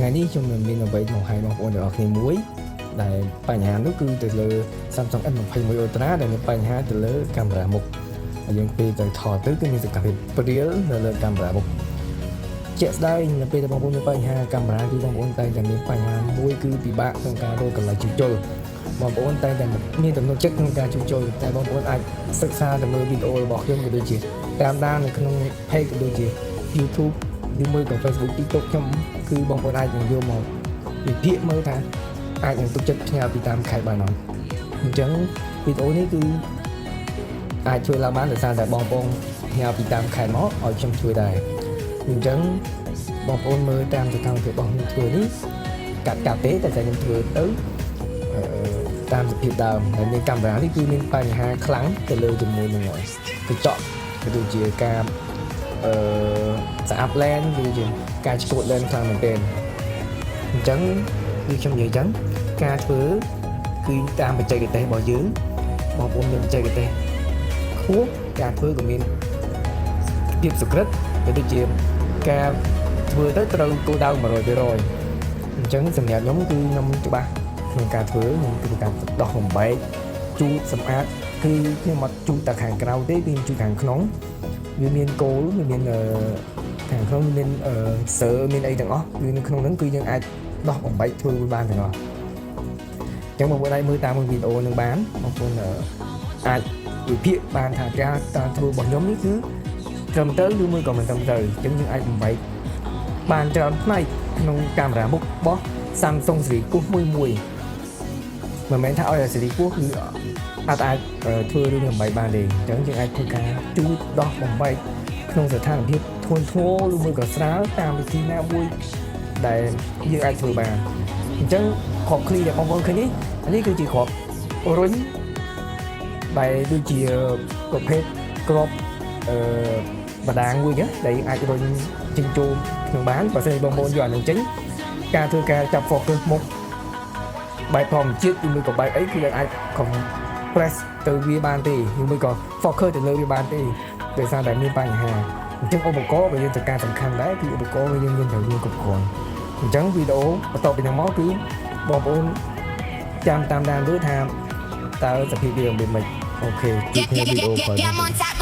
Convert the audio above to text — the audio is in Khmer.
ថ្ងៃនេះខ្ញុំនឹងមានអ្វីមកឲ្យបងប្អូនទាំងអស់គ្នាមួយដែលបញ្ហានោះគឺទៅលើ Samsung S21 Ultra ដែលមានបញ្ហាទៅលើកាមេរ៉ាមុខហើយយើងពេលទៅថតទៅគឺមានសកម្មភាពព្រាលនៅលើកាមេរ៉ាមុខជាក់ស្ដែងនៅពេលដែលបងប្អូនមានបញ្ហាកាមេរ៉ាគឺបងប្អូនតែងតែមានបញ្ហាមួយគឺពិបាកក្នុងការរកកន្លែងជួសជុលបងប្អូនតែងតែមានទំនុកចិត្តក្នុងការជួសជុលតែបងប្អូនអាចសិក្សាទៅមើលវីដេអូរបស់ខ្ញុំក៏ដូចជាតាមដាននៅក្នុង page ក៏ដូចជា YouTube ឬមួយក៏ Facebook TikTok ខ្ញុំគឺបងប្អូនអាចនឹងយកមកវិភាគមើលថាអាចនឹងទុកចិត្តផ្ញើពីតាមខេត្តបានអត់អញ្ចឹងវីដេអូនេះគឺអាចជួយឡើងបានដោយសារតែបងប្អូនផ្ញើពីតាមខេត្តមកឲ្យខ្ញុំជួយដែរអញ្ចឹងបងប្អូនមើលតាមសកម្មភាពរបស់ខ្ញុំធ្វើនេះកាត់ទេតែខ្ញុំធ្វើទៅតាមសភាពដើមហើយមានកាមេរ៉ានេះគឺមានបញ្ហាខ្លាំងទៅលើជាមួយនឹងកញ្ចក់ក៏ដូចជាការស្អាប់ឡែនឬជាការឆ្កួតឡែនខ្លាំងមែនទែនអញ្ចឹងគឺខ្ញុំនិយាយអញ្ចឹងការធ្វើគឺតាមបច្ចេកទេសរបស់យើងបងប្អូនមានបច្ចេកទេសខ្ពស់ការធ្វើក៏មានភាពសុក្រិតក៏ដូចជាការធ្វើទៅត្រូវគោលដៅ 100% អញ្ចឹងសម្រាប់ខ្ញុំគឺខ្ញុំច្បាស់ក្នុងការធ្វើខ្ញុំគឺការដោះបំបែកជូតសម្អាតគឺខ្ញុំអត់ជូតតែខាងក្រៅទេគឺជូតខាងក្នុងវាមានគោលវាមានខាងក្នុងមានសើមានអីទាំងអស់គឺនៅក្នុងហ្នឹងគឺយើងអាចដោះបំបែកធ្វើបានទាំងអស់អញ្ចឹងបងប្អូនអាចមើលតាមវីដេអូនឹងបានបងប្អូនអាចវិភាគបានថាការតាមធ្វើរបស់ខ្ញុំនេះគឺត្រឹមត្រូវឬមួយក៏មិនត្រឹមត្រូវអញ្ចឹងយើងអាចបំបែកបានច្រើនផ្នែកក្នុងកាមេរ៉ាមុខរបស់ Samsung ស៊េរីគោះមួយមិនមែនថាឲ្យស៊េរីគោះគឺអាចធ្វើរឿងបំបែកបានទេអញ្ចឹងយើងអាចធ្វើការជូតដោះបំបែកក្នុងស្ថានភាពធ្ងន់ធ្ងរឬមួយក៏ស្រាលតាមវិធីណាមួយដែលយើងអាចធ្វើបានអញ្ចឹងគ្រាប់ឃ្លីដែលបងប្អូនឃើញនេះគឺជាគ្រាប់រុញដែលដូចជាប្រភេទគ្រាប់បដាងមួយដែលអាចរុញចេញចូលក្នុងបានបើសិនបងប្អូនយកអានឹងចេញការធ្វើការចាប់ focus មុខបែបធម្មជាតិឬមួយក៏បែបអីគឺយើងអាច compress ទៅវាបានទេឬមួយក៏ focus ទៅលើវាបានទេដោយសារតែមានបញ្ហាអញ្ចឹងឧបករណ៍របស់យើងទៅការសំខាន់ដែរគឺឧបករណ៍របស់យើងត្រូវមានគ្រប់គ្រាន់អញ្ចឹងវីដេអូបន្ទាប់ពីនេះមកគឺបងប្អូនចាំតាមដានមើលថាតើសភាពវាមិនម៉េចអូខេជួបគ្នាវីដេអូក្រោយ